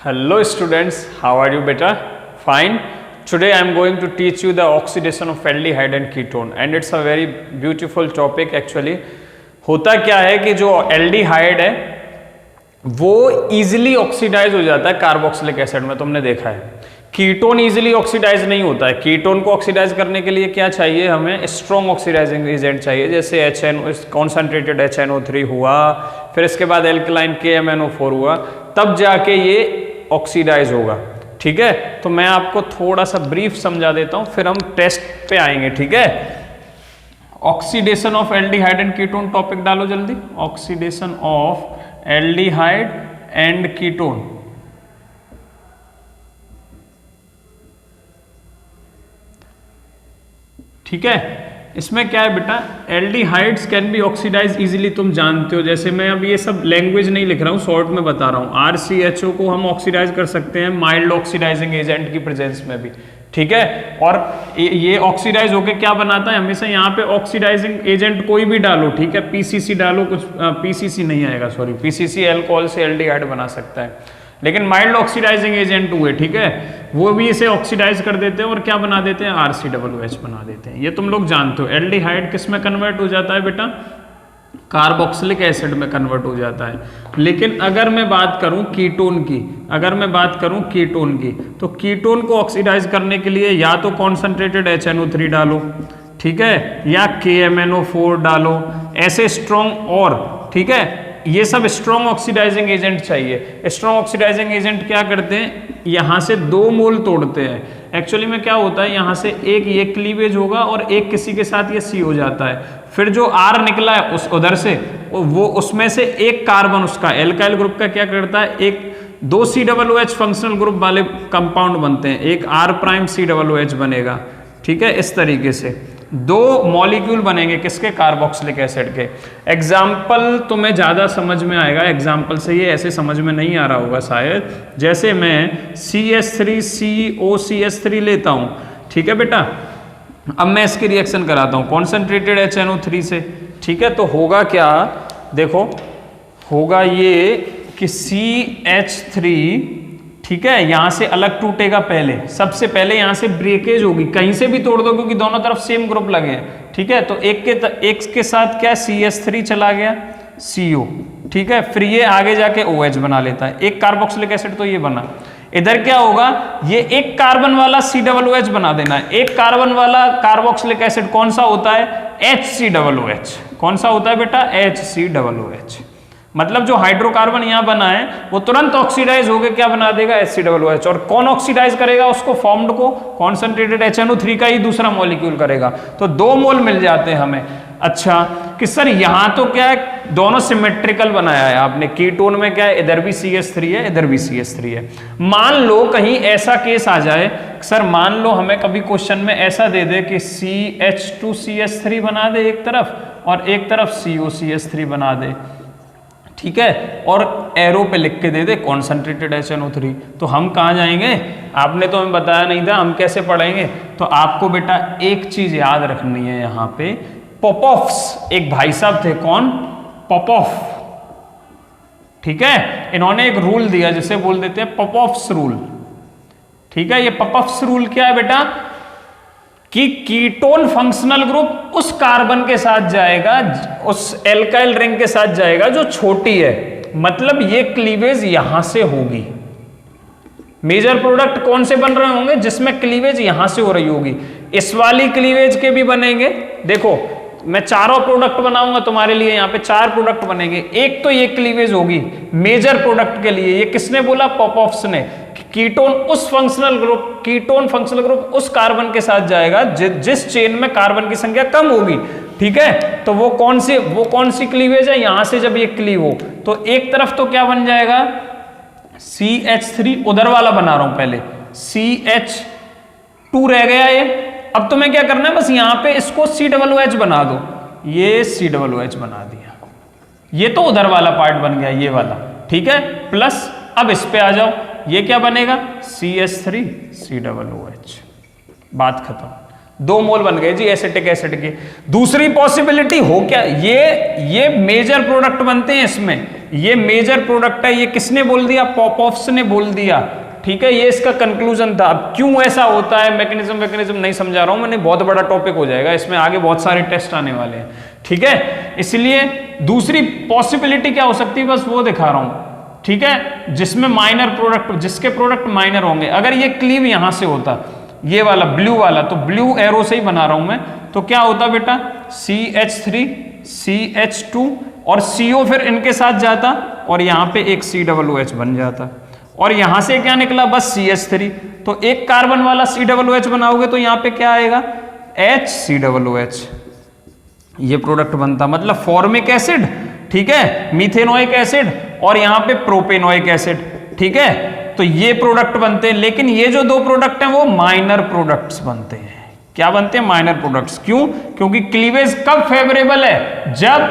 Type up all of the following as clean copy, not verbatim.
Hello students, how are you beta? Fine. Today I am going to teach you the oxidation of aldehyde and ketone and it's a very beautiful topic actually. होता क्या है कि जो aldehyde है वो easily oxidise हो जाता है कार्बोक्सिलिक एसिड में, तुमने देखा है। कीटोन इजीली ऑक्सीडाइज नहीं होता है। कीटोन को ऑक्सीडाइज करने के लिए क्या चाहिए, हमें स्ट्रॉन्ग ऑक्सीडाइजिंग एजेंट चाहिए, जैसे कॉन्सेंट्रेटेड HNO3 हुआ, फिर इसके बाद एल्कलाइन KMnO4 हुआ, तब जाके ये ऑक्सीडाइज होगा। ठीक है, तो मैं आपको थोड़ा सा ब्रीफ समझा देता हूं, फिर हम टेस्ट पे आएंगे। ठीक है, oxidation of aldehyde and ketone topic डालो जल्दी। Oxidation of aldehyde and ketone. ठीक है, इसमें क्या है बेटा, aldehydes can be oxidize easily, तुम जानते हो। जैसे मैं अब ये सब लैंग्वेज नहीं लिख रहा हूँ, शॉर्ट में बता रहा हूँ। RCHO को हम ऑक्सीडाइज कर सकते हैं माइल्ड ऑक्सीडाइजिंग एजेंट की प्रेजेंस में भी। ठीक है, और ये ऑक्सीडाइज होके क्या बनाता है, हमेशा यहाँ पे ऑक्सीडाइजिंग एजेंट कोई भी डालो। ठीक है, PCC डालो, कुछ PCC नहीं आएगा, सॉरी, PCC अल्कोहल से एल्डिहाइड बना सकता है, लेकिन माइल्ड ऑक्सीडाइजिंग एजेंट हुए, ठीक है, वो भी इसे ऑक्सीडाइज कर देते हैं और क्या बना देते हैं, RCOOH बना देते हैं। ये तुम लोग जानते हो। एल्डिहाइड किस में कन्वर्ट हो जाता है बेटा, कार्बोक्सिलिक एसिड में कन्वर्ट हो जाता है। लेकिन अगर मैं बात करूं कीटोन की, तो कीटोन को ऑक्सीडाइज करने के लिए या तो कॉन्सेंट्रेटेड HNO3 डालो, ठीक है, या KMnO4 डालो, ऐसे स्ट्रॉन्ग, और ठीक है, ये सब स्ट्रॉन्ग ऑक्सीडाइजिंग एजेंट चाहिए। स्ट्रॉन्ग ऑक्सीडाइजिंग एजेंट क्या करते हैं, यहाँ से 2 मोल तोड़ते हैं। एक्चुअली में क्या होता है, यहाँ से एक ये क्लीवेज होगा और एक किसी के साथ ये C हो जाता है, फिर जो R निकला है उस उधर से वो उसमें से एक कार्बन उसका एल्काइल ग्रुप का क्या करता है, एक 2 COOH फंक्शनल ग्रुप वाले कंपाउंड बनते हैं, एक R'(COOH बनेगा। ठीक है, इस तरीके से 2 मॉलिक्यूल बनेंगे, किसके, कार्बोक्सिलिक एसिड के। एग्जाम्पल तुम्हें ज़्यादा समझ में आएगा, एग्जाम्पल से ये ऐसे समझ में नहीं आ रहा होगा शायद। जैसे मैं CH3COCH3 लेता हूँ, ठीक है बेटा, अब मैं इसकी रिएक्शन कराता हूँ कॉन्सेंट्रेटेड HNO3 से। ठीक है, तो होगा क्या, देखो, होगा ये कि CH3, ठीक है, यहां से अलग टूटेगा, पहले सबसे पहले यहां से ब्रेकेज होगी, कहीं से भी तोड़ दो क्योंकि दोनों तरफ सेम ग्रुप लगे हैं। ठीक है, तो एक के साथ क्या, CH3 चला गया, CO, ठीक है, फिर ये आगे जाके OH बना लेता है, एक कार्बोक्सिलिक एसिड तो ये बना। इधर क्या होगा, ये एक कार्बन वाला COOH बना देना है। एक कार्बन वाला कार्बोक्सिलिक एसिड कौन सा होता है, HCOOH। कौन सा होता है बेटा, HCOOH। मतलब जो हाइड्रोकार्बन यहाँ बना है वो तुरंत ऑक्सीडाइज होकर क्या बना देगा, HCOOH। और कौन ऑक्सीडाइज करेगा उसको, फॉर्म्ड को कॉन्सेंट्रेटेड HNO3 का ही दूसरा मॉलिक्यूल करेगा, तो 2 मोल मिल जाते हैं हमें। अच्छा, कि सर यहाँ तो क्या है, दोनों सिमेट्रिकल बनाया है आपने। कीटोन में क्या है, इधर भी CH3 है, इधर भी CH3 है। मान लो कहीं ऐसा केस आ जाए, सर मान लो हमें कभी क्वेश्चन में ऐसा दे दे कि CH2CH3 बना दे एक तरफ और एक तरफ COCH3 बना दे, ठीक है, और एरो पे लिख के दे दे कॉन्सेंट्रेटेड HNO3, तो हम कहाँ जाएंगे, आपने तो हमें बताया नहीं था, हम कैसे पढ़ेंगे। तो आपको बेटा एक चीज याद रखनी है, यहाँ पे पॉपॉफ्स एक भाई साहब थे, कौन, पॉपॉफ। ठीक है, इन्होंने एक रूल दिया जिसे बोल देते हैं पॉपॉफ्स रूल। ठीक है, ये पॉपॉफ्स रूल क्या है बेटा, कि कीटोन फंक्शनल ग्रुप उस कार्बन के साथ जाएगा, उस एल्काइल रिंग के साथ जाएगा जो छोटी है, मतलब ये क्लीवेज यहां से होगी। मेजर प्रोडक्ट कौन से बन रहे होंगे, जिसमें क्लीवेज यहां से हो रही होगी। इस वाली क्लीवेज के भी बनेंगे, देखो मैं चारों प्रोडक्ट बनाऊंगा तुम्हारे लिए, यहाँ पे 4 प्रोडक्ट बनेंगे। एक तो ये क्लीवेज होगी मेजर प्रोडक्ट के लिए, ये किसने बोला, पॉपॉफ्स ने। कीटोन फंक्शनल ग्रुप उस कार्बन के साथ जाएगा जिस चेन में कार्बन की संख्या कम होगी। ठीक है, तो वो कौन सी क्लीवेज है, यहां से जब ये क्लीव हो तो एक तरफ तो क्या बन जाएगा, CH3, उधर वाला बना रहा हूं पहले, CH2 रह गया ये। अब तुम्हें क्या करना है, बस यहां पे इसको COOH बना दो, ये COOH बना दिया, ये तो उधर वाला पार्ट बन गया, ये वाला। ठीक है, प्लस अब इस पे आ जाओ, ये क्या बनेगा, CH3COOH, बात खत्म। 2 मोल बन गए जी एसिटिक एसिड के। दूसरी पॉसिबिलिटी हो क्या, ये मेजर प्रोडक्ट बनते हैं इसमें, ये मेजर प्रोडक्ट है, ये किसने बोल दिया, पॉपऑफ्स ने बोल दिया, ठीक है, ये इसका कंक्लूजन था। अब क्यों ऐसा होता है, मैकेनिज्म नहीं समझा रहा हूं मैंने, बहुत बड़ा टॉपिक हो जाएगा, इसमें आगे बहुत सारे टेस्ट आने वाले हैं, ठीक है। इसलिए दूसरी पॉसिबिलिटी क्या हो सकती है, बस वो दिखा रहा हूं, ठीक है, जिसमें माइनर प्रोडक्ट, जिसके प्रोडक्ट माइनर होंगे। अगर ये क्लीव यहां से होता, ये वाला ब्लू वाला, तो ब्लू एरो से ही बना रहा हूं मैं, तो क्या होता बेटा, CH3 CH2 और CO फिर इनके साथ जाता और यहां पे एक COOH बन जाता, और यहां से क्या निकला, बस CH3। तो एक कार्बन वाला COOH बनाओगे तो यहां पे क्या आएगा, HCOOH, ये प्रोडक्ट बनता, मतलब फॉर्मिक एसिड, ठीक है, मीथेनोइक एसिड, और यहां पे प्रोपेनोइक एसिड, ठीक है, तो ये प्रोडक्ट बनते हैं। लेकिन ये जो दो प्रोडक्ट हैं वो माइनर प्रोडक्ट्स बनते हैं। क्या बनते हैं, माइनर प्रोडक्ट्स। क्यों, क्योंकि क्लीवेज कब फेवरेबल है, जब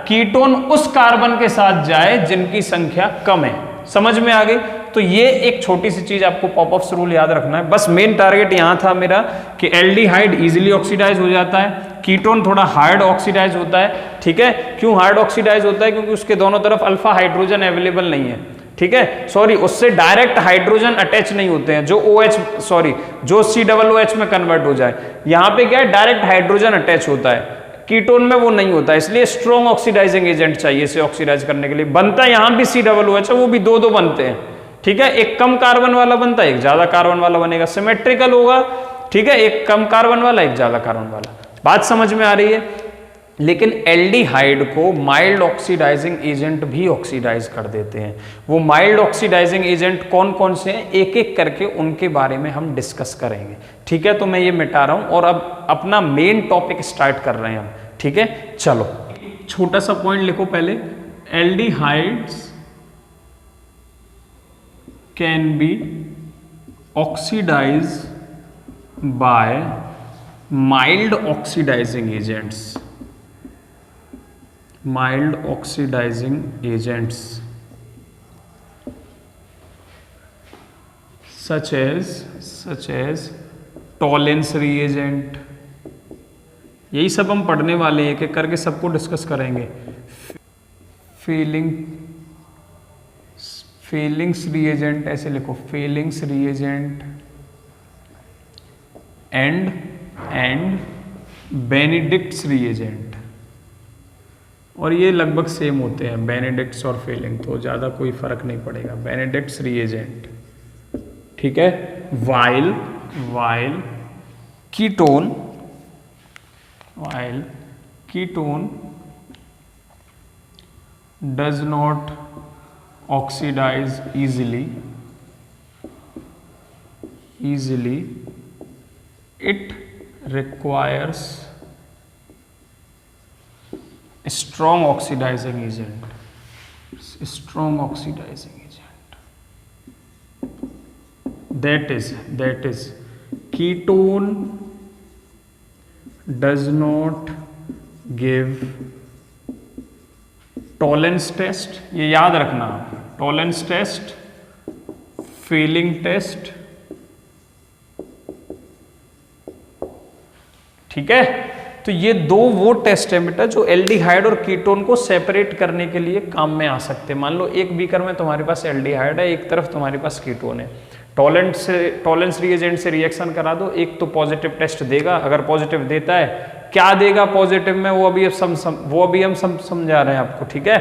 कीटोन उस कार्बन के साथ जाए जिनकी संख्या कम है। समझ में आ गई। तो ये एक छोटी सी चीज आपको पॉपऑफ्स रूल याद रखना है। बस मेन टारगेट यहां था मेरा कि एल्डिहाइड इजीली ऑक्सीडाइज हो जाता है, कीटोन थोड़ा हार्ड ऑक्सीडाइज होता है, ठीक है। क्यों हार्ड ऑक्सीडाइज होता है, क्योंकि उसके दोनों तरफ अल्फा हाइड्रोजन अवेलेबल नहीं है, ठीक है, सॉरी, उससे डायरेक्ट हाइड्रोजन अटैच नहीं होते हैं, जो जो COOH में कन्वर्ट हो जाए। यहां पे क्या है, डायरेक्ट हाइड्रोजन अटैच होता है, कीटोन में वो नहीं होता, इसलिए स्ट्रॉन्ग ऑक्सीडाइजिंग एजेंट चाहिए इसे ऑक्सीडाइज करने के लिए। बनता है यहां भी COOH है, वो भी दो बनते हैं, ठीक है, एक कम कार्बन वाला बनता है, एक ज्यादा कार्बन वाला बनेगा, सिमेट्रिकल होगा, ठीक है, एक कम कार्बन वाला एक ज्यादा कार्बन वाला। बात समझ में आ रही है। लेकिन एल्डिहाइड को माइल्ड ऑक्सीडाइजिंग एजेंट भी ऑक्सीडाइज कर देते हैं। वो माइल्ड ऑक्सीडाइजिंग एजेंट कौन कौन से हैं, एक एक करके उनके बारे में हम डिस्कस करेंगे, ठीक है। तो मैं ये मिटा रहा हूं और अब अपना मेन टॉपिक स्टार्ट कर रहे हैं हम, ठीक है। चलो छोटा सा पॉइंट लिखो पहले, aldehydes can be oxidize by mild oxidizing agents, mild oxidizing agents such as Tollens reagent। यही सब हम पढ़ने वाले हैं, एक एक करके सबको डिस्कस करेंगे। फेलिंग्स reagent, ऐसे लिखो, फेलिंग्स reagent एंड बेनेडिक्ट्स reagent, और ये लगभग सेम होते हैं, बेनेडिक्ट्स और फेलिंग, तो ज़्यादा कोई फर्क नहीं पड़ेगा। बेनेडिक्ट्स रिएजेंट, ठीक है। While ketone does not oxidize easily, it requires strong oxidizing agent, that is ketone does not give Tollens test, ये याद रखना, टॉलेंस टेस्ट, फीलिंग टेस्ट, ठीक है। तो ये दो वो टेस्ट है बेटा जो एल्डिहाइड और कीटोन को सेपरेट करने के लिए काम में आ सकते हैं। मान लो एक बीकर में तुम्हारे पास एल्डिहाइड है, एक तरफ तुम्हारे पास कीटोन है, टॉलेंस रिएजेंट से रिएक्शन करा दो, एक तो पॉजिटिव टेस्ट देगा, अगर पॉजिटिव देता है, क्या देगा पॉजिटिव में वो अभी हम समझा रहे हैं आपको, ठीक है।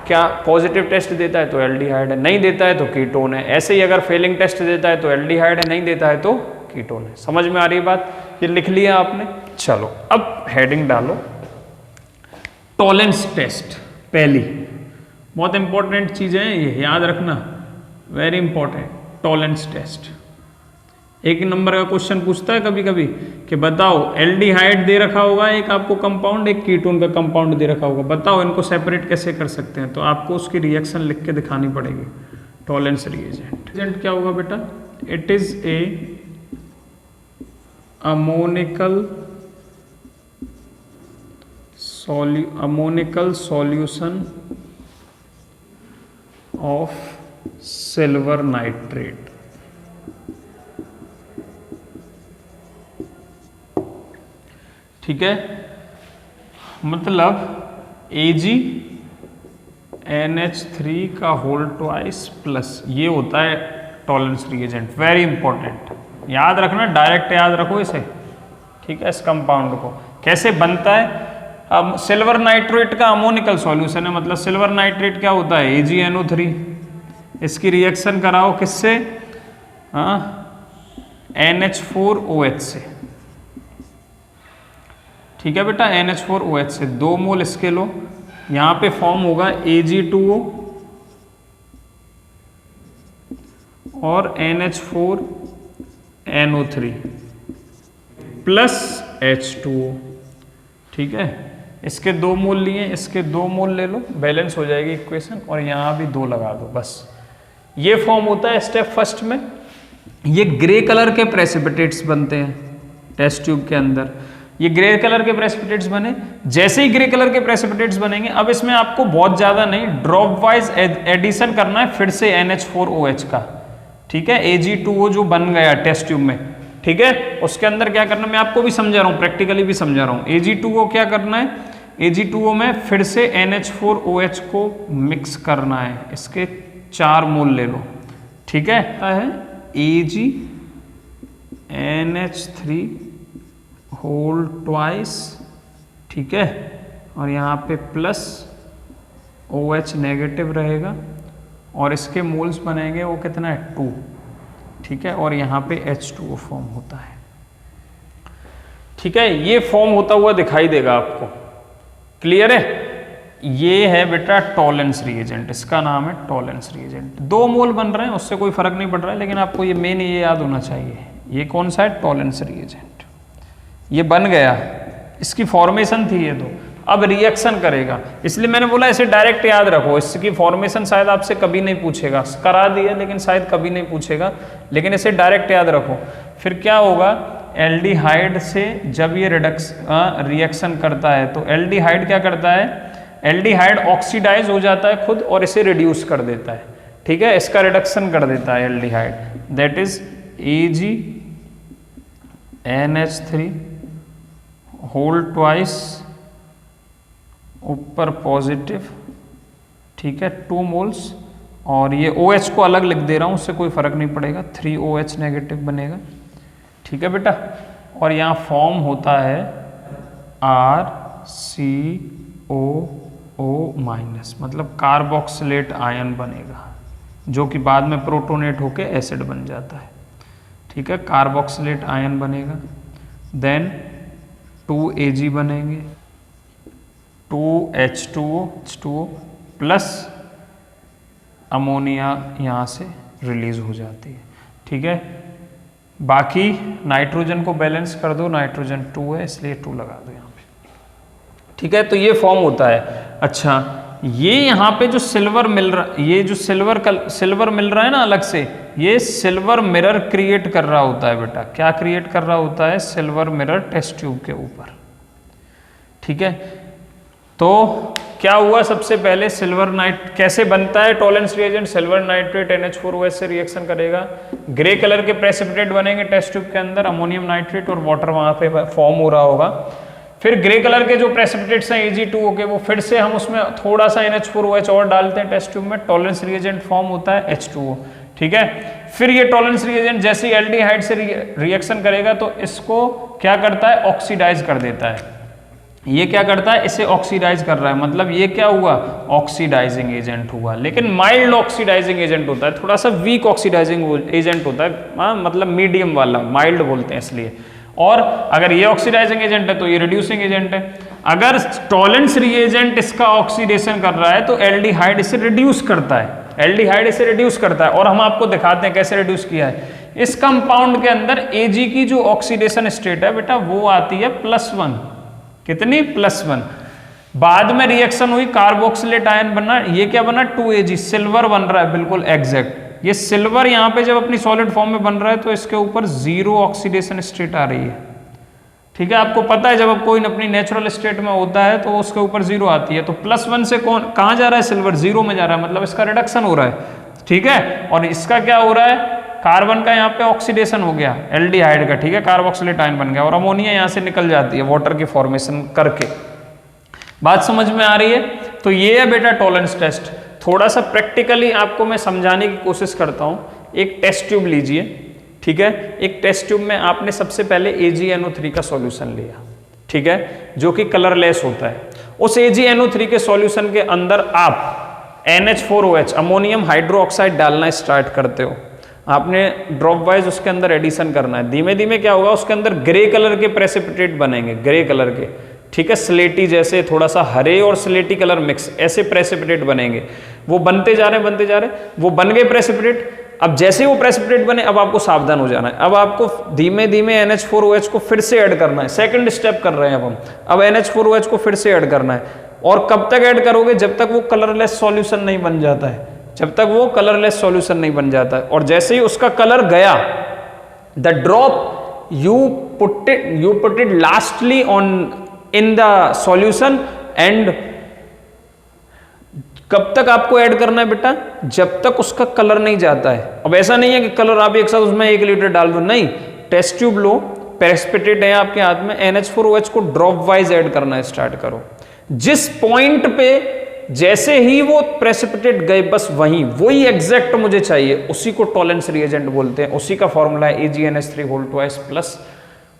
क्या पॉजिटिव टेस्ट देता है तो एल्डिहाइड है, नहीं देता है तो कीटोन है। ऐसे ही अगर फेलिंग टेस्ट देता है तो एल्डिहाइड है, नहीं देता है तो कीटोन है। समझ में आ रही बात, ये लिख लिया आपने। चलो अब हेडिंग डालो, टॉलेंस टेस्ट पहली, बहुत इंपॉर्टेंट चीजें हैं ये, याद रखना, वेरी इंपॉर्टेंट। टॉलेंस टेस्ट, एक नंबर का क्वेश्चन पूछता है कभी कभी कि बताओ, एल्डिहाइड दे रखा होगा एक आपको कंपाउंड, एक कीटोन का कंपाउंड दे रखा होगा, बताओ इनको सेपरेट कैसे कर सकते हैं, तो आपको उसकी रिएक्शन लिख के दिखानी पड़ेगी। टॉलेंस रिएजेंट क्या होगा बेटा, it is a ammonical solution of silver nitrate, ठीक है। मतलब NH3 का होल ट्वाइस प्लस, ये होता है टॉलरेंस रिएजेंट। वेरी इंपॉर्टेंट, याद रखना, डायरेक्ट याद रखो इसे, ठीक है। इस कंपाउंड को कैसे बनता है, अब सिल्वर नाइट्रेट का अमोनिकल सॉल्यूशन है, मतलब सिल्वर नाइट्रेट क्या होता है, AgNO3। इसकी रिएक्शन कराओ किससे, NH4OH से, ठीक है बेटा, NH4OH से 2 मोल इसके लो, यहां पे फॉर्म होगा Ag2O और NH4NO3 प्लस H2O, ठीक है। इसके 2 मोल लिए, इसके 2 मोल ले लो, बैलेंस हो जाएगी इक्वेशन, और यहां भी 2 लगा दो, बस। ये फॉर्म होता है स्टेप फर्स्ट में। ये ग्रे कलर के प्रेसिपिटेट्स बनते हैं टेस्ट ट्यूब के अंदर। ये ग्रे कलर के प्रेसिपिटेट्स बने, जैसे ही ग्रे कलर के प्रेसिपिटेट्स बनेंगे, अब इसमें आपको बहुत ज्यादा नहीं, ड्रॉप वाइज एडिशन करना है फिर से NH4OH का, ठीक है। Ag2O जो बन गया टेस्ट ट्यूब में, ठीक है, उसके अंदर क्या करना, मैं आपको भी समझा रहा हूं, प्रैक्टिकली भी समझा रहा हूं। Ag2O क्या करना है, Ag2O में फिर से NH4OH को मिक्स करना है, इसके 4 मोल ले लो, ठीक है। AgNH3 होल ट्वाइस, ठीक है, और यहाँ पे प्लस OH नेगेटिव रहेगा, और इसके मोल्स बनेंगे वो कितना है, 2, ठीक है, और यहाँ पे H2O फॉर्म होता है, ठीक है। ये फॉर्म होता हुआ दिखाई देगा आपको, क्लियर है। ये है बेटा टॉलरेंस रिएजेंट, इसका नाम है टॉलरेंस रिएजेंट। 2 मोल बन रहे हैं, उससे कोई फर्क नहीं पड़ रहा है, लेकिन आपको ये मेन ये याद होना चाहिए। ये कौन सा है, टॉलरेंस रिएजेंट। ये बन गया, इसकी फॉर्मेशन थी ये, तो अब रिएक्शन करेगा, इसलिए मैंने बोला इसे डायरेक्ट याद रखो। इसकी फॉर्मेशन शायद आपसे कभी नहीं पूछेगा, करा दिया लेकिन शायद कभी नहीं पूछेगा, लेकिन इसे डायरेक्ट याद रखो। फिर क्या होगा, एल्डिहाइड से जब ये रिएक्शन करता है, तो एल्डिहाइड क्या करता है, एल्डिहाइड ऑक्सीडाइज हो जाता है खुद और इसे रिड्यूस कर देता है, ठीक है, इसका रिडक्शन कर देता है aldehyde, that is AgNH3 whole twice, ऊपर पॉजिटिव, ठीक है, 2 मोल्स, और ये OH को अलग लिख दे रहा हूं, उससे कोई फर्क नहीं पड़ेगा, 3OH नेगेटिव बनेगा, ठीक है बेटा। और यहाँ फॉर्म होता है RCOO-, मतलब कार्बोक्सिलेट आयन बनेगा, जो कि बाद में प्रोटोनेट होके एसिड बन जाता है, ठीक है, कार्बोक्सिलेट आयन बनेगा। देन 2 Ag बनेंगे, 2 H2O प्लस अमोनिया यहाँ से रिलीज हो जाती है, ठीक है। बाकी नाइट्रोजन को बैलेंस कर दो, नाइट्रोजन 2 है इसलिए 2 लगा दो यहाँ पे, ठीक है। तो ये फॉर्म होता है। अच्छा, ये यहाँ पे जो सिल्वर मिल रहा, ये जो सिल्वर मिल रहा है ना अलग से, ये सिल्वर मिरर क्रिएट कर रहा होता है बेटा। क्या क्रिएट कर रहा होता है, सिल्वर मिरर टेस्ट ट्यूब के ऊपर, ठीक है। तो क्या हुआ, सबसे पहले सिल्वर नाइट कैसे बनता है tolerance reagent, silver nitrate NH4OH से रिएक्शन करेगा, ग्रे कलर के प्रेसिपिटेट बनेंगे टेस्ट ट्यूब के अंदर, अमोनियम नाइट्रेट और वाटर वहां पे फॉर्म हो रहा होगा। फिर ग्रे कलर के जो प्रेसिपिटेट्स हैं Ag2O के, वो फिर से हम उसमें थोड़ा सा NH4OH और डालते हैं टेस्ट ट्यूब में, टॉलरेंस रिएजेंट फॉर्म होता है H2O, ठीक है। फिर ये टॉलरेंस रिएजेंट जैसे ही एल्डिहाइड से रिएक्शन करेगा तो इसको क्या करता है, ऑक्सीडाइज कर देता है। ये क्या करता है, इसे ऑक्सीडाइज कर रहा है, मतलब ये क्या हुआ, ऑक्सीडाइजिंग एजेंट हुआ, लेकिन माइल्ड ऑक्सीडाइजिंग एजेंट होता है, थोड़ा सा वीक ऑक्सीडाइजिंग एजेंट होता है, मतलब मीडियम वाला, माइल्ड बोलते हैं इसलिए। और अगर ये ऑक्सीडाइजिंग एजेंट है तो ये रिड्यूसिंग एजेंट है। अगर टॉलरेंस रिएजेंट इसका ऑक्सीडेशन कर रहा है तो एल्डिहाइड इसे रिड्यूस करता है, एल्डिहाइड इसे रिड्यूस करता है, और हम आपको दिखाते हैं कैसे रिड्यूस किया है। इस कंपाउंड के अंदर Ag की जो ऑक्सीडेशन स्टेट है बेटा, वो आती है +1, कितनी, +1। बाद में रिएक्शन हुई, कार्बोक्सिलेट आयन बना, ये क्या बना, 2Ag, सिल्वर बन रहा है, बिल्कुल एग्जैक्ट। ये सिल्वर यहाँ पे जब अपनी सॉलिड फॉर्म में बन रहा है तो इसके ऊपर 0 ऑक्सीडेशन स्टेट आ रही है, ठीक है। आपको पता है जब अब कोई अपनी नेचुरल स्टेट में होता है तो उसके ऊपर 0 आती है, तो +1 से कहाँ जा रहा है, सिल्वर 0 में जा रहा है, मतलब इसका रिडक्शन हो रहा है, ठीक है। और इसका क्या हो रहा है, कार्बन का यहाँ पे ऑक्सीडेशन हो गया एल्डिहाइड का, ठीक है, कार्बोक्सिलेट आयन बन गया, और अमोनिया यहाँ से निकल जाती है वाटर की फॉर्मेशन करके। बात समझ में आ रही है। तो ये है बेटा टॉलरेंस टेस्ट। थोड़ा सा प्रैक्टिकली आपको मैं समझाने की कोशिश करता हूं। एक टेस्ट ट्यूब लीजिए, ठीक है। एक टेस्ट ट्यूब में आपने सबसे पहले AgNO3 का सॉल्यूशन लिया, ठीक है, जो कि कलरलेस होता है। उस AgNO3 के सॉल्यूशन के अंदर आप NH4OH अमोनियम हाइड्रोक्साइड डालना स्टार्ट करते हो। आपने ड्रॉप वाइज उसके अंदर एडिशन करना है। धीमे धीमे क्या होगा, उसके अंदर ग्रे कलर के प्रेसिपिटेट बनेंगे, ग्रे कलर के, ठीक है, स्लेटी जैसे, थोड़ा सा हरे और स्लेटी कलर मिक्स, ऐसे प्रेसिपिटेट बनेंगे। वो बनते जा रहे हैं, बनते जा रहे हैं, वो बन गए प्रेसिपिटेट। अब जैसे वो प्रेसिपिटेट बने, अब आपको सावधान हो जाना है। अब आपको धीमे धीमे NH4OH को फिर से ऐड करना है। सेकंड स्टेप कर रहे हैं अब हम। अब NH4OH को फिर से ऐड करना है। और कब तक ऐड करोगे, जब तक वो कलरलेस सॉल्यूशन नहीं बन जाता है, जब तक वो कलरलेस सॉल्यूशन नहीं बन जाता है। और जैसे ही उसका कलर गया, the drop you put it lastly on in the solution and कब तक आपको ऐड करना है बेटा, जब तक उसका कलर नहीं जाता है। अब ऐसा नहीं है कि कलर आप एक साथ उसमें 1 लीटर डाल दो, नहीं। टेस्ट ट्यूब लो, प्रेसिपिटेट है आपके हाथ में, NH4OH को ड्रॉप वाइज ऐड करना स्टार्ट करो। जिस पॉइंट पे जैसे ही वो प्रेसिपिटेट गए, बस वही एग्जैक्ट मुझे चाहिए, उसी को टॉलरेंस रिएजेंट बोलते हैं। उसी का फॉर्मूला है AgNH3 प्लस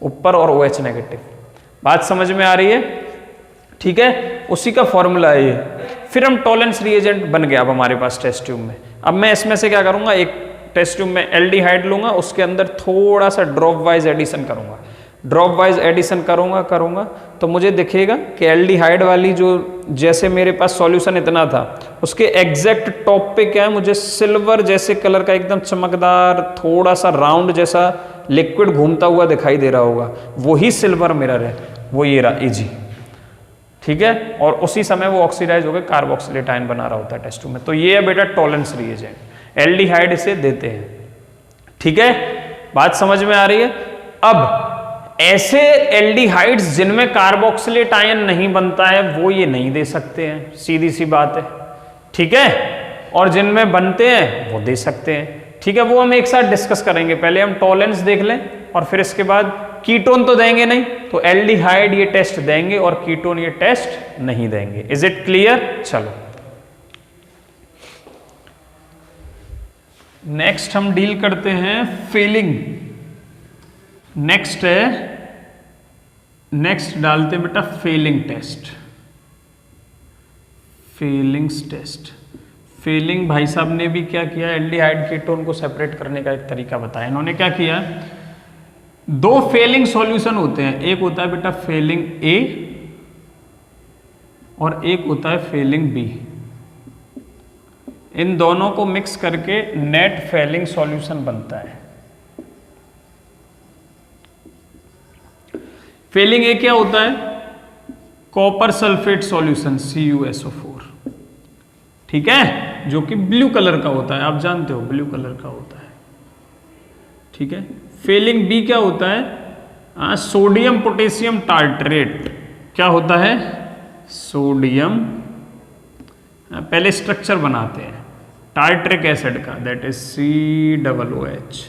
ऊपर और OH नेगेटिव। बात समझ में आ रही है, ठीक है, उसी का फॉर्मूला है ये। फिर हम टॉलरेंस रिएजेंट बन गया अब हमारे पास टेस्ट ट्यूब में। अब मैं इसमें से क्या करूंगा, एक टेस्ट ट्यूब में एल्डिहाइड लूंगा, उसके अंदर थोड़ा सा ड्रॉप वाइज एडिशन करूंगा। ड्रॉप वाइज एडिशन करूंगा तो मुझे दिखेगा कि एल्डिहाइड वाली जो, जैसे मेरे पास सॉल्यूशन इतना था, उसके एग्जैक्ट टॉप पे क्या है, मुझे सिल्वर जैसे कलर का एकदम चमकदार थोड़ा सा राउंड जैसा लिक्विड घूमता हुआ दिखाई दे रहा होगा। वही सिल्वर मिरर है, वो ये रहा Ag, ठीक है। और उसी समय वो ऑक्सीडाइज होकर कार्बोक्सिलेट आयन बना रहा होता है टेस्ट ट्यूब में। तो ये है बेटा टॉलरेंस रिएजेंट, एल्डिहाइड इसे देते हैं, ठीक है। बात समझ में आ रही है। अब ऐसे एल्डिहाइड्स जिनमें कार्बोक्सिलेट आयन नहीं बनता है, वो ये नहीं दे सकते हैं, सीधी सी बात है, ठीक है। और जिनमें बनते हैं वो दे सकते हैं, ठीक है। वो हम एक साथ डिस्कस करेंगे। पहले हम टॉलरेंस देख लें और फिर इसके बाद कीटोन तो देंगे नहीं, तो एल्डिहाइड ये टेस्ट देंगे और कीटोन ये टेस्ट नहीं देंगे। Is it clear? चलो नेक्स्ट हम डील करते हैं फेलिंग। नेक्स्ट डालते हैं बेटा Fehling test. Fehling's test, Fehling भाई साहब ने भी क्या किया, एल्डिहाइड कीटोन को सेपरेट करने का एक तरीका बताया। इन्होंने क्या किया, 2 फेलिंग सॉल्यूशन होते हैं, एक होता है बेटा फेलिंग A और एक होता है फेलिंग B। इन दोनों को मिक्स करके नेट फेलिंग सॉल्यूशन बनता है। फेलिंग A क्या होता है, कॉपर सल्फेट सॉल्यूशन CuSO4, ठीक है, जो कि ब्लू कलर का होता है, आप जानते हो ब्लू कलर का होता है, ठीक है। फेलिंग B क्या होता है, सोडियम पोटेशियम टार्टरेट। क्या होता है, सोडियम, पहले स्ट्रक्चर बनाते हैं टार्टरिक एसिड का, दैट इज COOH,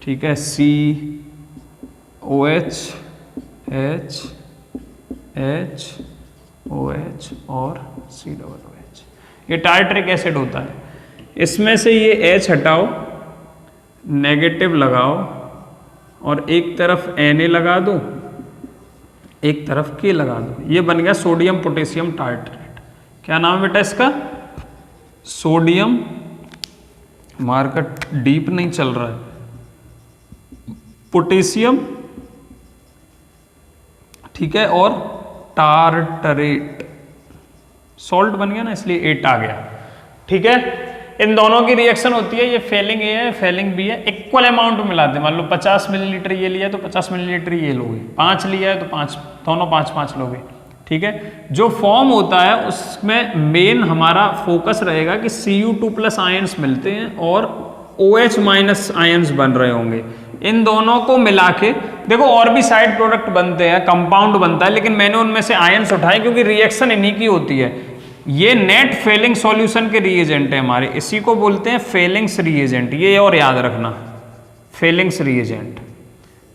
ठीक है, COH H H OH और COOH, ये टार्टरिक एसिड होता है। इसमें से ये H हटाओ, नेगेटिव लगाओ और एक तरफ Na लगा दो, एक तरफ K लगा दो, ये बन गया सोडियम पोटेशियम टार्टरेट। क्या नाम है बेटा इसका, सोडियम, मार्केट डीप नहीं चल रहा है, पोटेशियम, ठीक है, और टार्टरेट, सॉल्ट बन गया ना, इसलिए 8 आ गया, ठीक है। इन दोनों की रिएक्शन होती है, ये फेलिंग A है, फेलिंग B है, इक्वल अमाउंट मिलाते हैं। मान लो 50 मिलीलीटर ये लिया तो 50 मिलीलीटर ये लोगे, 5 लिया है तो 5, दोनों 5-5 लोगे, ठीक है। जो फॉर्म होता है उसमें मेन हमारा फोकस रहेगा कि Cu2+ आयंस मिलते हैं और OH- आयंस बन रहे होंगे। इन दोनों को मिला के देखो, और भी साइड प्रोडक्ट बनते हैं, कंपाउंड बनता है, लेकिन मैंने उनमें से आयंस उठाए क्योंकि रिएक्शन इन्हीं की होती है। ये नेट फेलिंग सॉल्यूशन के रिएजेंट है हमारे, इसी को बोलते हैं फेलिंग्स रिएजेंट, ये और याद रखना, फेलिंग्स रिएजेंट,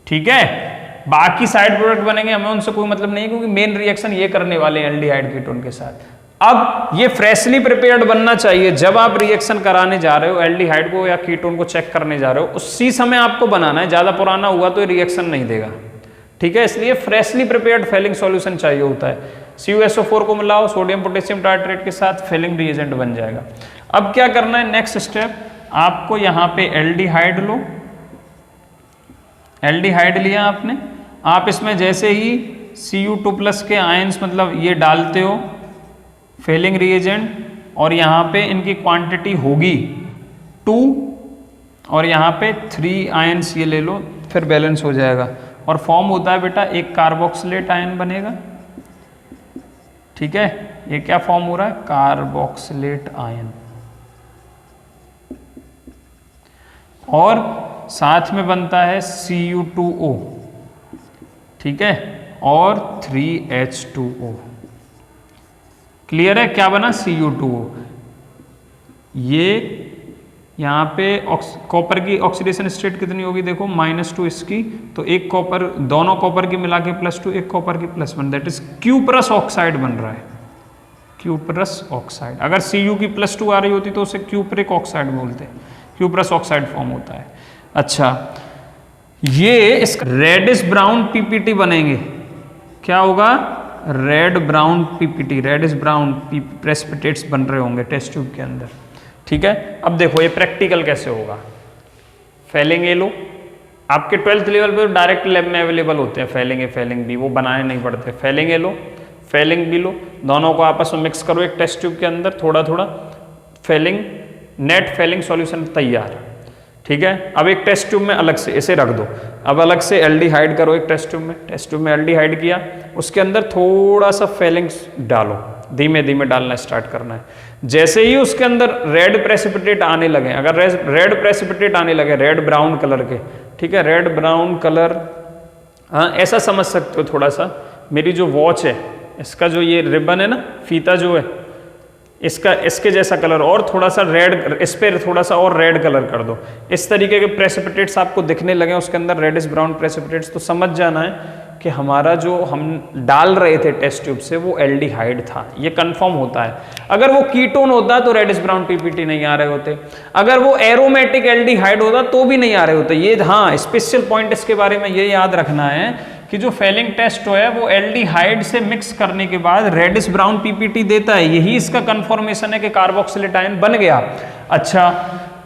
ठीक है। बाकी साइड प्रोडक्ट बनेंगे, हमें उनसे कोई मतलब नहीं, क्योंकि मेन रिएक्शन ये करने वाले हैं एल्डिहाइड कीटोन के साथ। अब ये फ्रेशली प्रिपेयर्ड बनना चाहिए जब आप रिएक्शन कराने जा रहे हो एल्डिहाइड को या कीटोन को चेक करने जा रहे हो, उसी समय आपको बनाना है। ज्यादा पुराना हुआ तो ये रिएक्शन नहीं देगा, ठीक है। इसलिए फ्रेशली प्रिपेयर्ड फेलिंग सॉल्यूशन चाहिए होता है। CuSO4 को मिलाओ सोडियम पोटेशियम टाइट्रेट के साथ, फेलिंग रिएजेंट बन जाएगा। अब क्या करना है, नेक्स्ट स्टेप, आपको यहां पे एल्डिहाइड लो, एल्डिहाइड लिया आपने, आप इसमें जैसे ही Cu2+ के आयंस मतलब ये डालते हो फेलिंग रिएजेंट, और यहाँ पे इनकी क्वांटिटी होगी 2 और यहाँ पे 3 आयंस ये ले लो, फिर बैलेंस हो जाएगा। और फॉर्म होता है बेटा एक कार्बोक्सिलेट आयन बनेगा, ठीक है। ये क्या फॉर्म हो रहा है, कार्बोक्सिलेट आयन, और साथ में बनता है Cu2O, ठीक है, और 3H2O। क्लियर है, क्या बना, Cu2O। ये यहाँ पे कॉपर की ऑक्सीडेशन स्टेट कितनी होगी, देखो -2 इसकी, तो एक कॉपर, दोनों कॉपर की मिला के +2, एक कॉपर की +1, दैट इज क्यूप्रस ऑक्साइड बन रहा है, क्यूप्रस ऑक्साइड। अगर Cu की +2 आ रही होती तो उसे क्यूप्रिक ऑक्साइड बोलते हैं, क्यूप्रस ऑक्साइड फॉर्म होता है। अच्छा, ये इस रेडिश ब्राउन पीपीटी बनेंगे, क्या होगा, red brown PPT, reddish brown precipitates बन रहे होंगे टेस्ट ट्यूब के अंदर, ठीक है। अब देखो ये प्रैक्टिकल कैसे होगा, फेलिंग ए लो, आपके 12th लेवल पे डायरेक्ट लैब में अवेलेबल होते हैं फेलिंग ए फेलिंग बी, वो बनाने नहीं पड़ते। फेलिंग ए लो, फेलिंग बी लो, दोनों को आपस में मिक्स करो एक टेस्ट ट्यूब के अंदर, थोड़ा थोड़ा फेलिंग, नेट फेलिंग सॉल्यूशन तैयार, ठीक है। अब एक टेस्ट ट्यूब में अलग से इसे रख दो, अब अलग से एल्डिहाइड करो एक टेस्ट ट्यूब में एल्डिहाइड किया, उसके अंदर थोड़ा सा फेलिंग डालो, धीमे धीमे डालना स्टार्ट करना है। जैसे ही उसके अंदर रेड प्रेसिपिटेट आने लगे, अगर रेड प्रेसिपिटेट आने लगे रेड ब्राउन कलर के, ठीक है, रेड ब्राउन कलर, हाँ ऐसा समझ सकते हो थोड़ा सा, मेरी जो वॉच है इसका जो ये रिबन है ना, फीता जो है इसका, इसके जैसा कलर, और थोड़ा सा रेड, इस पर थोड़ा सा और रेड कलर कर दो, इस तरीके के प्रेसिपिटेट्स आपको दिखने लगे उसके अंदर रेडिश ब्राउन प्रेसिपिटेट्स, तो समझ जाना है कि हमारा जो हम डाल रहे थे टेस्ट ट्यूब से वो एल्डिहाइड था, ये कंफर्म होता है। अगर वो कीटोन होता तो रेडिश ब्राउन पीपीटी नहीं आ रहे होते, अगर वो एरोमेटिक एल्डिहाइड होता तो भी नहीं आ रहे होते। ये हाँ स्पेशल पॉइंट इसके बारे में ये याद रखना है कि जो फेलिंग टेस्ट है वो एल्डिहाइड से मिक्स करने के बाद रेडिश ब्राउन पीपीटी देता है, यही इसका कंफर्मेशन है कि कार्बोक्सिलेट आयन बन गया। अच्छा,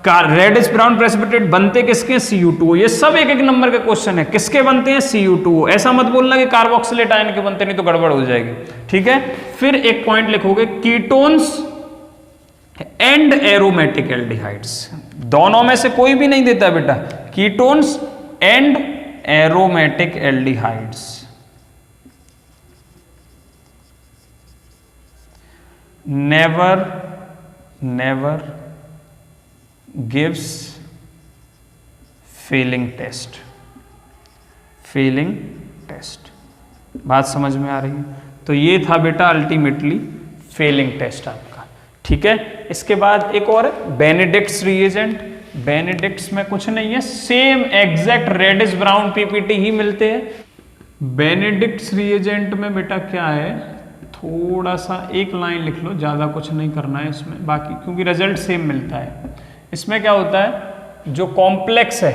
रेडिश ब्राउन प्रेसिपिटेट बनते किसके, Cu2O। ये सब एक एक नंबर के क्वेश्चन है, किसके बनते हैं, Cu2O। ऐसा मत बोलना कि कार्बोक्सिलेट आयन के बनते, नहीं तो गड़बड़ हो जाएगी, ठीक है। फिर एक पॉइंट लिखोगे, कीटोन्स एंड एरोमेटिक एल्डिहाइड्स, दोनों में से कोई भी नहीं देता बेटा, ketones and aromatic aldehydes. Never gives Fehling test, Fehling test. बात समझ में आ रही है? तो ये था बेटा अल्टीमेटली फेलिंग टेस्ट आपका, ठीक है। इसके बाद एक और है बेनेडिक्ट्स रिएजेंट। बेनेडिक्ट्स में कुछ नहीं है, same exact reddish brown PPT ही मिलते हैं। बेनेडिक्ट्स रिएजेंट में बेटा क्या है, थोड़ा सा एक लाइन लिख लो, ज़्यादा कुछ नहीं करना है इसमें, बाकी क्योंकि रिजल्ट सेम मिलता है। इसमें क्या होता है, जो कॉम्प्लेक्स है,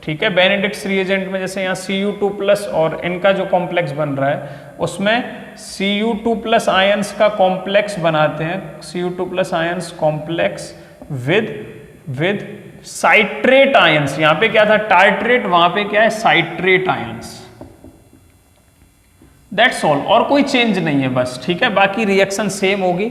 ठीक है, बेनेडिक्ट्स रिएजेंट में जैसे यहाँ Cu2+ और इनका जो कॉम्प्लेक्स बन रहा है उसमें Cu2+ आयंस का कॉम्प्लेक्स बनाते हैं, Cu2+ ions complex with citrate ions. यहां पे क्या था, टार्ट्रेट, वहां पे क्या है, साइट्रेट आयंस। दैट्स ऑल, और कोई चेंज नहीं है बस, ठीक है। बाकी रिएक्शन सेम होगी।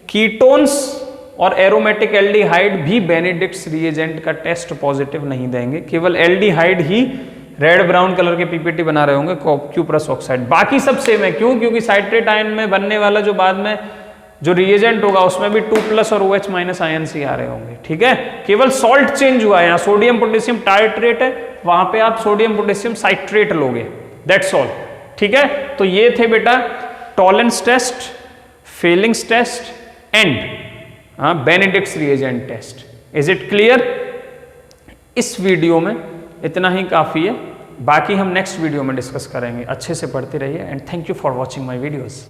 कीटोन्स और एरोमेटिक एल्डिहाइड भी बेनेडिक्ट्स रिएजेंट का टेस्ट पॉजिटिव नहीं देंगे, केवल एल्डिहाइड ही रेड ब्राउन कलर के पीपीटी बना रहे होंगे, क्यूप्रस ऑक्साइड। बाकी सब सेम है, क्यों, क्योंकि साइट्रेट आयन में बनने वाला जो बाद में जो रिएजेंट होगा उसमें भी 2+ और OH- आयंस ही आ रहे होंगे, ठीक है। केवल सॉल्ट चेंज हुआ है, यहाँ सोडियम पोटेशियम टाइट्रेट है, वहां पे आप सोडियम पोटेशियम साइट्रेट लोगे, दैट्स ऑल, ठीक है। तो ये थे बेटा Tollens test, Fehling's test and Benedict's reagent test. Is it clear? इस वीडियो में इतना ही काफी है, बाकी हम नेक्स्ट वीडियो में डिस्कस करेंगे। अच्छे से पढ़ते रहिए and thank you for watching my videos.